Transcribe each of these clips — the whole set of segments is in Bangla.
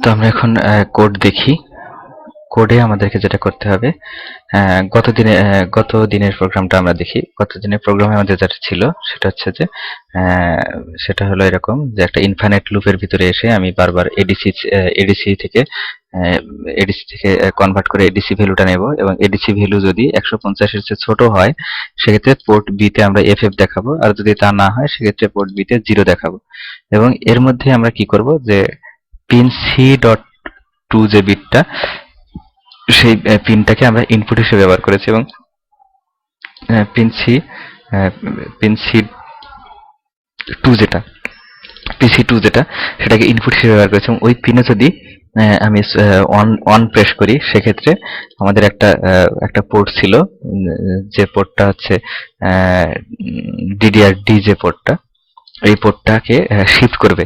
তো আমরা এখন কোড দেখি। কোডে আমাদেরকে যেটা করতে হবে, গত দিনের প্রোগ্রামটা আমরা দেখি। গত দিনের প্রোগ্রামে আমাদের যেটা ছিল সেটা হচ্ছে যে আহ, সেটা হলো এরকম যে একটা ইনফাইনাইট লুপের ভিতরে এসে আমি বারবার এডিসি থেকে এডিসি থেকে কনভার্ট করে এডিসি ভ্যালুটা নেব, এবং এডিসি ভ্যালু যদি 150 এর চেয়ে ছোট হয় সেক্ষেত্রে পোর্ট বি তে আমরা এফএফ দেখাবো, আর যদি তা না হয় সেক্ষেত্রে পোর্ট বি তে 0 দেখাবো। এবং এর মধ্যে আমরা কি করব যে পিন সি ডট টু যে বিটটা, সেই পিনটাকে আমরা ইনপুট হিসেবে ব্যবহার করেছি, এবং pin C pin C two যেটা পিসি টু যেটা সেটাকে ইনপুট হিসেবে ব্যবহার করেছি। এবং ওই পিনে যদি আমি অন প্রেস করি সেক্ষেত্রে আমাদের একটা পোর্ট ছিল, যে পোর্টটা হচ্ছে ডিডিআর ডি, যে পোর্টটা এই পোর্টটাকে শিফট করবে,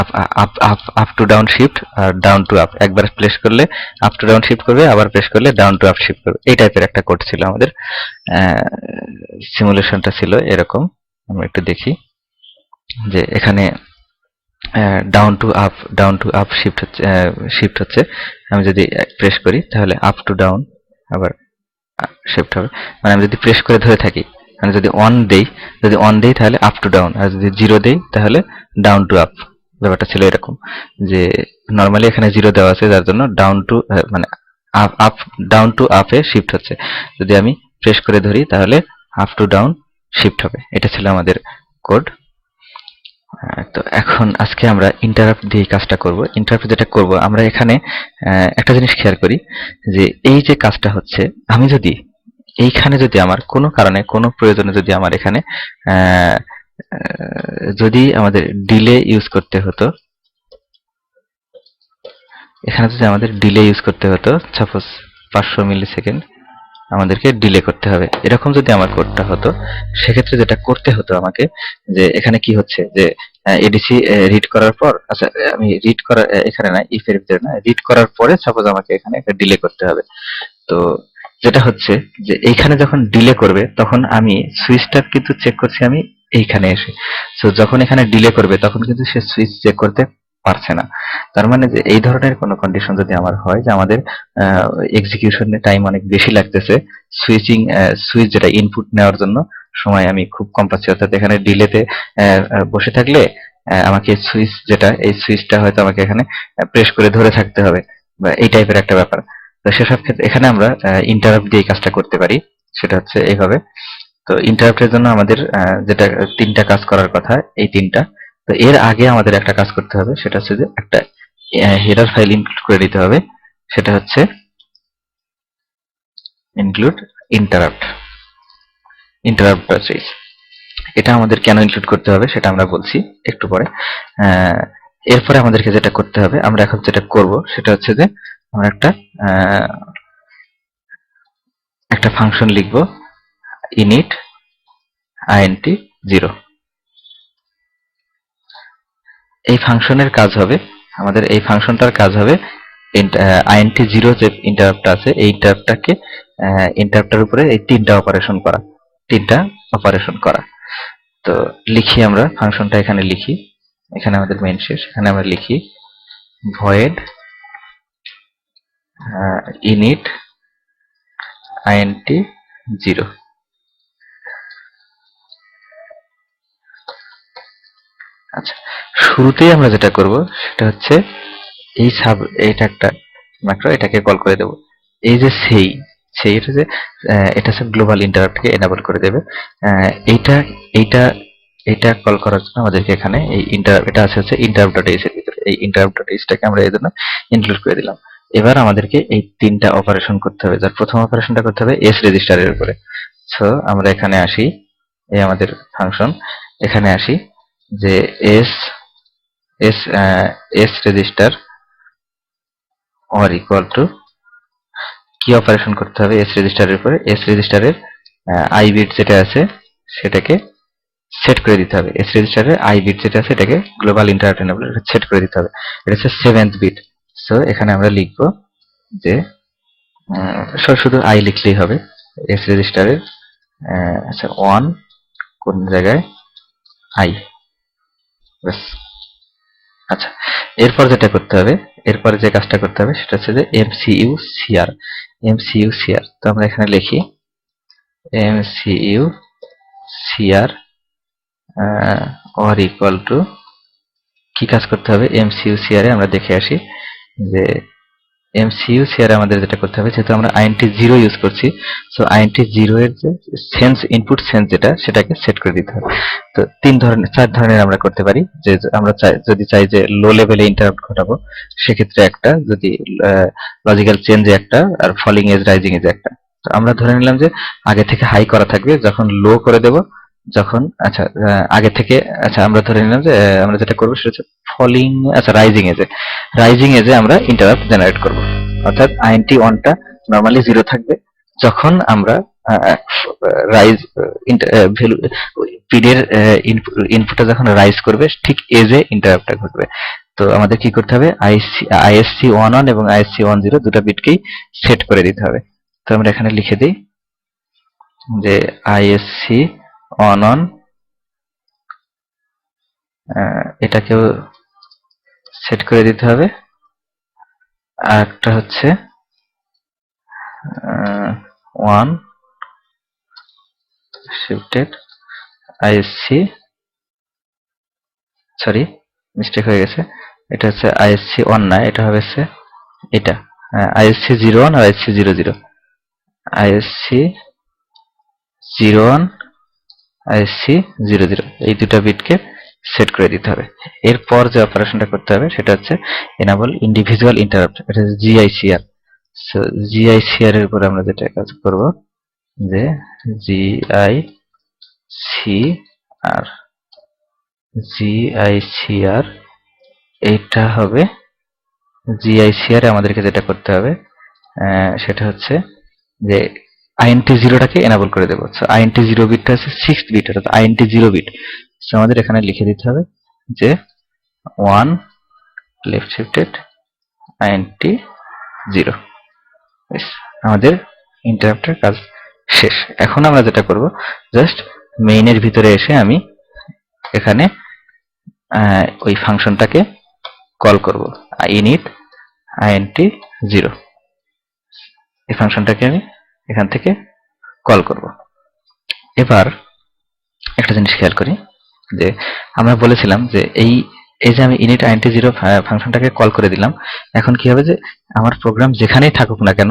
up up up up to down shift আর ডাউন টু আপ। একবার প্রেস করলে আপ টু ডাউন শিফট করবে, আবার প্রেস করলে ডাউন টু আপ শিফট করবে। এই টাইপের একটা কোড ছিল আমাদের। সিমুলেশনটা ছিল এরকম। আমরা একটু দেখি যে এখানে ডাউন টু আপ শিফট হচ্ছে। আমি যদি প্রেস করি তাহলে আপ টু ডাউন আবার শিফট হবে। মানে আমি যদি প্রেস করে ধরে থাকি, মানে যদি অন দেই তাহলে আপ টু ডাউন, আর যদি 0 দেই তাহলে ডাউন টু আপ। ব্যাপারটা ছিল এরকম যে নরমালি এখানে 0 দেওয়া আছে, যার জন্য ডাউন টু মানে আপ ডাউন টু আপে শিফট হচ্ছে। যদি আমি প্রেস করে ধরি তাহলে আপ টু ডাউন শিফট হবে। এটা ছিল আমাদের কোড। তো এখন আজকে আমরা ইন্টারাপ্ট দিয়ে কাজটা করব। ইন্টারাপ্ট যেটা করব, আমরা এখানে একটা জিনিস খেয়াল করি যে এই যে কাজটা হচ্ছে, আমি যদি এইখানে যদি আমার কোনো কারণে কোনো প্রয়োজনে যদি আমার এখানে আহ, যদি আমাদের ডিলে ইউজ করতে হতো, এখানে যদি আমাদের ডিলে ইউজ করতে হতো, সাপোজ 500 মিলি সেকেন্ড আমাদেরকে ডিলে করতে হবে, এরকম যদি আমার কোডটা হতো সেক্ষেত্রে যেটা করতে হতো আমাকে, যে এখানে কি হচ্ছে যে এডিসি রিড করার পর, আচ্ছা আমি রিড করার এখানে না, ইফ এর ভিতরে না, রিড করার পরে সাপোজ আমাকে এখানে একটা ডিলে করতে হবে। তো যেটা হচ্ছে যে এইখানে যখন ডিলে করবে তখন আমি সুইচটা কিন্তু চেক করছি আমি এইখানে এসে। সো যখন এখানে ডিলে করবে তখন কিন্তু সে সুইচ চেক করতে পারছে না। তার মানে যে এই ধরনের কোনো কন্ডিশন যদি আমার হয় যে আমাদের এক্সিকিউশনে টাইম অনেক বেশি লাগতেছে, সুইচ যেটা ইনপুট নেওয়ার জন্য সময় আমি খুব কম পাচ্ছি, অর্থাৎ এখানে ডিলেতে বসে থাকলে আমাকে এই সুইচটা হয়তো আমাকে এখানে প্রেস করে ধরে থাকতে হবে, বা এই টাইপের একটা ব্যাপার। তো সেসব ক্ষেত্রে এখানে আমরা ইন্টারাপ্ট দিয়ে কাজটা করতে পারি। সেটা হচ্ছে এইভাবে। তো ইন্টারাপ্টের জন্য আমাদের যেটা 3টা কাজ করার কথা, এই 3টা। তো এর আগে আমাদের একটা কাজ করতে হবে, সেটা হচ্ছে যে একটা হেডার ফাইল ইনক্লুড করে দিতে হবে। সেটা হচ্ছে ইনক্লুড ইন্টারাপ্ট ইন্টারাপ্ট প্যাচেজ। এটা আমাদের কেন ইনক্লুড করতে হবে সেটা আমরা বলছি একটু পরে। আহ, এরপরে আমাদেরকে যেটা করতে হবে, আমরা এখন যেটা করব সেটা হচ্ছে যে আমরা একটা ফাংশন লিখব, init int 0। এই ফাংশনের কাজ হবে, আমাদের এই ফাংশনটার কাজ হবে int 0 যে ইন্টারাপ্ট আছে এই ইন্টারাপ্টের উপরে এই 3টা অপারেশন করা। তো লিখি আমরা ফাংশনটা, এখানে লিখি, এখানে আমাদের মেইন শেষ, এখানে আমরা লিখি void init int 0। আচ্ছা, শুরুতেই আমরা যেটা করব সেটা হচ্ছে এইটা একটা ম্যাক্রো, এটাকে কল করে দেব। এই যে এটা যে এটা হচ্ছে গ্লোবাল ইন্টারাপ্টকে এনেবল করে দেবে। এইটা এইটা এটা কল করার জন্য আমাদেরকে এখানে এই এটা হচ্ছে ইন্টারাপ্ট ডট এর ভিতরে, এই ইন্টারাপ্ট ডট টাকে আমরা এই জন্য ইনক্লুড করে দিলাম। এবার আমাদেরকে এই 3টা অপারেশন করতে হবে, যার প্রথম অপারেশনটা করতে হবে এস রেজিস্টারের উপরে। সো আমরা এখানে আসি, এই আমাদের ফাংশন, এখানে আসি যে S S S register or equal to, কি অপারেশন করতে হবে এস রেজিস্টারের উপরে, এস রেজিস্টারের আই বিট যেটা আছে সেটাকে সেট করে দিতে হবে। এস রেজিস্টারের আই বিট যেটা আছে এটাকে গ্লোবাল ইন্টারাপ্ট এনেবল সেট করে দিতে হবে। এটা হচ্ছে 7th বিট। সো এখানে আমরা লিখবো যে শুধু আই লিখলেই হবে। এস রেজিস্টারের আচ্ছা 1 কোন জায়গায় আই, ব্যাস। আচ্ছা, এরপর যেটা করতে হবে, এরপরে যে কাজটা করতে হবে সেটা হচ্ছে যে MCU CR। তো আমরা এখানে লিখি MCU CR or equal to কি কাজ করতে হবে MCU CR এ আমরা দেখে আসি যে MCU CR আমাদের যেটা করতে হবে, যেহেতু আমরা int0 ইউজ করছি, সো int0 এর যে ইনপুট সেন্স যেটা সেটাকে সেট করে দিতে হবে। তো চার ধরনের আমরা করতে পারি। যে আমরা যদি চাই যে লো লেভেলে ইন্টারাপ্ট ঘটাবো, সেক্ষেত্রে একটা, যদি লজিক্যাল চেঞ্জে একটা, আর ফলিং এজ রাইজিং এজ একটা। তো আমরা ধরে নিলাম যে আগে থেকে হাই করা থাকবে, যখন লো করে দেব, যখন আচ্ছা আগে থেকে, আচ্ছা আমরা ধরে নিলাম যে আমরা যেটা করবো সেটা হচ্ছে ফলিং, আচ্ছা রাইজিং এজে আমরা ইন্টারাপ্ট জেনারেট করব। অর্থাৎ int1 টা নরমালি 0 থাকবে, যখন আমরা রাইজ ভ্যালু পিডের ইনপুটটা যখন রাইজ করবে, ঠিক এজে ইন্টারাপ্টটা ঘটবে। তো আমাদের কি করতে হবে, ISC11 এবং ISC10 দুটো বিটকেই সেট করে দিতে হবে। তো আমরা এখানে লিখে দিই যে ISC11 এটাকেও সেট করে দিতে হবে। আর একটা হচ্ছে 1 শিফটেড ISC, সরি মিস্টেক হয়ে গেছে, এটা হচ্ছে ISC1 না, এটা হবে হচ্ছে এটা ISC01 আর ISC00, ISC01 ISC00 এই দুটো বিটকে সেট করে দিতে হবে। এরপর যে অপারেশনটা করতে হবে সেটা হচ্ছে enable individual interrupt, এটা হচ্ছে GICR। সো GICR এর উপর আমরা যেটা কাজ করব যে GICR এইটা হবে। GICR এ আমাদেরকে যেটা করতে হবে সেটা হচ্ছে যে INT0 টাকে এনেবল করে দেবো। সো INT0 বিটটা হচ্ছে 6th বিট, অর্থাৎ INT0 বিট। সো আমাদের এখানে লিখে দিতে হবে যে 1 লেফট শিফটেড INT0। আমাদের ইন্টারাপ্টের কাজ শেষ। এখন আমরা যেটা করব, জাস্ট মেইনের ভিতরে এসে আমি এখানে ওই ফাংশনটাকে কল করব, init INT0। এই ফাংশনটাকে আমি এখান থেকে কল করব। এবার একটা জিনিস খেয়াল করি যে আমরা বলেছিলাম যে এই যে আমি init INT0 ফাংশনটাকে কল করে দিলাম। এখন কি হবে যে আমার প্রোগ্রাম যেখানেই থাকুক না কেন,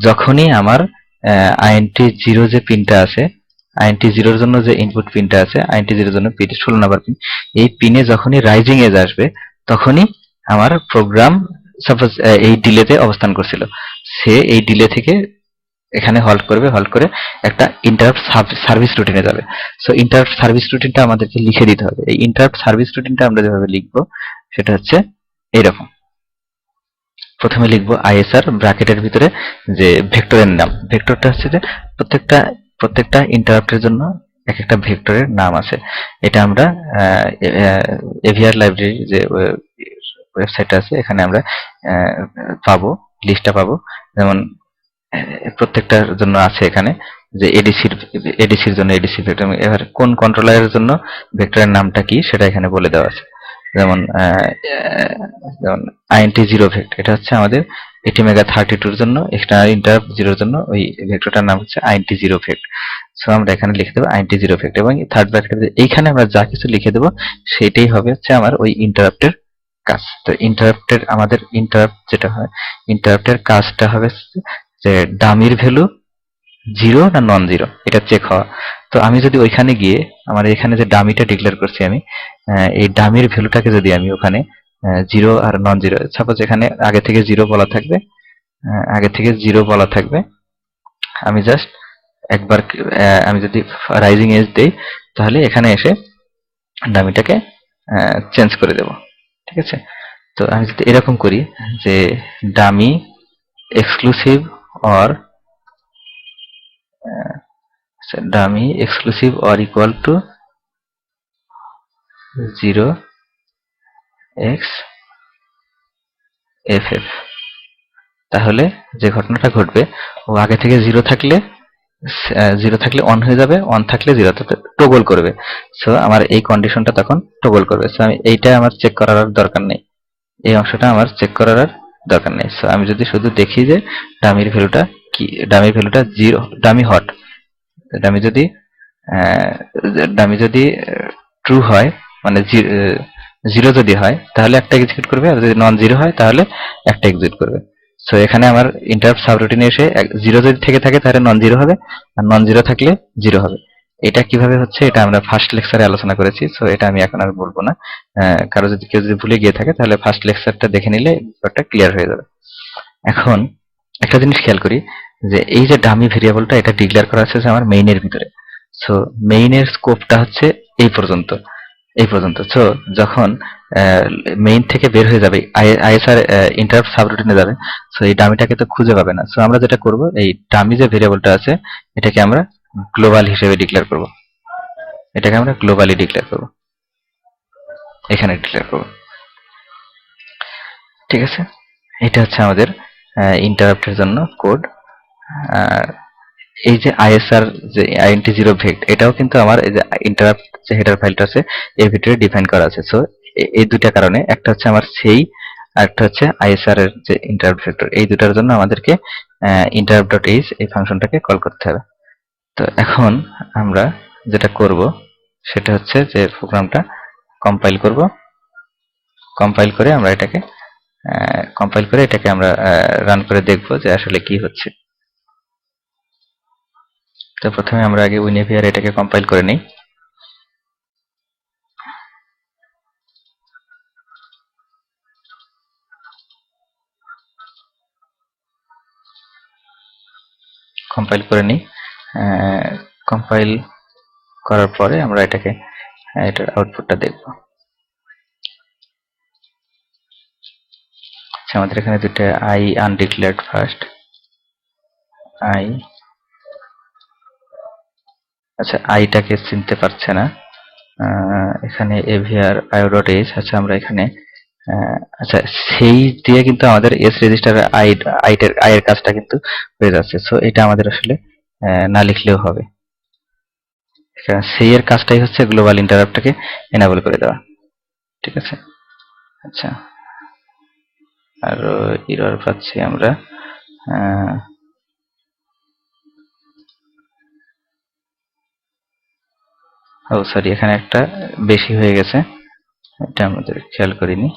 যখনই আমার INT0 যে পিনটা আছে, INT0 এর জন্য যে ইনপুট পিনটা আছে, INT0 এর জন্য পিন 16 নাম্বার পিন, এই পিনে যখনই রাইজিং এজ আসবে, তখনই আমার প্রোগ্রাম সাপোজ এই ডিলেতে অবস্থান করছিল, সে এই ডিলে থেকে এখানে হল্ট করবে, হল্ট করে একটা ইন্টারাপ্ট সার্ভিস রুটিনে যাবে। সো ইন্টারাপ্ট সার্ভিস রুটিনটা আমাদেরকে লিখে দিতে হবে। এই ইন্টারাপ্ট সার্ভিস রুটিনটা আমরা যেভাবে লিখবো সেটা হচ্ছে এইরকম। প্রথমে লিখবো ISR ব্র্যাকেটের ভিতরে যে ভেক্টরের নাম, ভেক্টরটা হচ্ছে যে প্রত্যেকটা ইন্টারাপ্টের জন্য এক একটা ভেক্টরের নাম আছে। এটা আমরা এভিআর লাইব্রেরি যে ওয়েবসাইটটা আছে, এখানে আমরা পাবো, লিস্টটা পাবো। যেমন প্রত্যেকটার জন্য আছে এখানে যে এডিসির জন্য এডিসি ভেক্টর, এবার কোন কন্ট্রোলারের জন্য ভেক্টরের নামটা কি সেটা এখানে বলে দেওয়া আছে। যেমন INT0 ভেক্টর, এটা হচ্ছে আমাদের ATmega32 এর জন্য, এক্সটার্নাল ইন্টারাপ্ট 0 এর জন্য ওই ভেক্টরটার নাম হচ্ছে INT0 ভেক্টর। সো আমরা এখানে লিখে দেবো INT0 ভেক্টর, এবং থার্ড ব্র্যাকেটে এইখানে আমরা যা কিছু লিখে দেবো সেটাই হবে হচ্ছে আমার ওই ইন্টারাপ্টের কাজ। তো আমাদের ইন্টারাপ্ট যেটা হয়, ইন্টারাপ্টের কাজটা হবে যে ডামির ভ্যালু 0 না নন 0 এটা চেক হওয়া। তো আমি যদি ওইখানে গিয়ে আমার এখানে যে ডামিটা ডিক্লেয়ার করছি, আমি এই ডামির ভ্যালুটাকে যদি আমি ওখানে 0 আর নন 0, সাপোজ এখানে আগে থেকে 0 বলা থাকবে, আমি জাস্ট একবার আমি যদি রাইজিং এজ দেই, তাহলে এখানে এসে ডামিটাকে চেঞ্জ করে দেব। ঠিক আছে? তো আমি যদি এরকম করি যে dummy exclusive or equal to 0xFF, তাহলে যে ঘটনাটা ঘটবে, ও আগে থেকে 0 থাকলে অন হয়ে যাবে, অন থাকলে 0 টগল করবে। সো আমার এই কন্ডিশনটা তখন টগল করবে। সো আমি এইটা আমার চেক করার আর দরকার নেই, এই অংশটা আমার চেক করার আর দরকার নেই। সো আমি যদি শুধু দেখি যে ডামির ভ্যালুটা কি, ডামির ভ্যালুটা জিরো, ডামি হট, ডামি যদি আহ, ডামি যদি ট্রু হয়, মানে জিরো যদি হয় তাহলে একটা এক্সিকিউট করবে, আর যদি নন জিরো হয় তাহলে একটা এক্সিকিউট করবে। সো এখানে আমার ইন্টারাপ্ট সাবরুটিনে এসে জিরো যদি থেকে থাকে তাহলে নন জিরো হবে, আর নন জিরো থাকলে জিরো হবে। এটা কিভাবে হচ্ছে এটা আমরা ফার্স্ট লেকচারে আলোচনা করেছি, সো এটা আমি এখন আর বলবো না। কারো যদি কেউ যদি ভুলে গিয়ে থাকে তাহলে ফার্স্ট লেকচারটা দেখে নিলে ব্যাপারটা ক্লিয়ার হয়ে যাবে। এখন একটা জিনিস খেয়াল করি, যে এই যে ডামি ভেরিয়েবলটা এটা ডিক্লেয়ার করা আছে যে আমার মেইনের ভিতরে। সো মেইনের স্কোপটা হচ্ছে এই পর্যন্ত, এই পর্যন্ত। সো যখন মেইন থেকে বের হয়ে যাবে, আইএসআর ইন্টারাপ্ট সাবরুটিনে যাবে, সো এই ডামিটাকে তো খুঁজে পাবে না। সো আমরা যেটা করব, এই ডামি যে ভেরিয়েবলটা আছে এটাকে আমরা গ্লোবাল হিসেবে ডিক্লেয়ার করব, এটাকে আমরা গ্লোবালি ডিক্লেয়ার করব, এখানে ডিক্লেয়ার করব। ঠিক আছে, এটা হচ্ছে আমাদের ইন্টারাপ্টের জন্য কোড। আর এই যে আইএসআর যে আইএনটি জিরো ভেক্ট, এটাও কিন্তু আমার এই যে ইন্টারাপ্ট যে হেডার ফাইলটা আছে এর ভিতরে ডিফাইন করা আছে। সো এই দুইটা কারণে, একটা হচ্ছে আমার সেই, আর একটা হচ্ছে আইএসআর এর যে ইন্টারাপ্ট ভেক্টর, এই দুটার জন্য আমাদেরকে ইন্টারাপ্ট ডট এইচ এই ফাংশনটাকে কল করতে হবে। তো এখন আমরা যেটা করব সেটা হচ্ছে যে প্রোগ্রামটা কম্পাইল করব, কম্পাইল করে এটাকে আমরা রান করে দেখব যে আসলে কি হচ্ছে। তো প্রথমে আমরা আগে উইনেভিয়ার এটাকে কম্পাইল করে নিই। কম্পাইল করে নিই। কম্পাইল করার পরে আমরা এটাকে এটার আউটপুটটা দেখব। আচ্ছা, আমাদের এখানে দুটো আই আনডিক্লেয়ার্ড ফার্স্ট আই, আচ্ছা আইটাকে চিনতে পারছে না। এখানে এভিআর আইও ডট এইচ, আচ্ছা আমরা এখানে আচ্ছা সেই দিয়ে কিন্তু আমাদের এস রেজিস্টার আইয়ের কাজটা কিন্তু হয়ে যাচ্ছে। সো এটা আমাদের আসলে না লিখলেও হবে। সেই এর কাজটাই হচ্ছে গ্লোবাল ইন্টারাপ্টটাকে এনাবল করে দেওয়া। ঠিক আছে, আচ্ছা আরো এরর পাচ্ছি আমরা। ও সরি, এখানে একটা বেশি হয়ে গেছে, এটা আমাদের খেয়াল করিনি।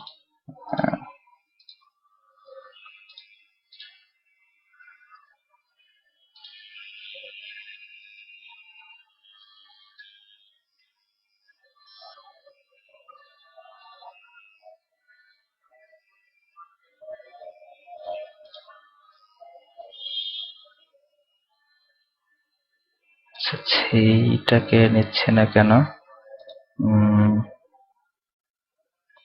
আচ্ছা, সেইটাকে নিচ্ছে না কেন?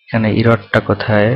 এখানে ইররটা কোথায়?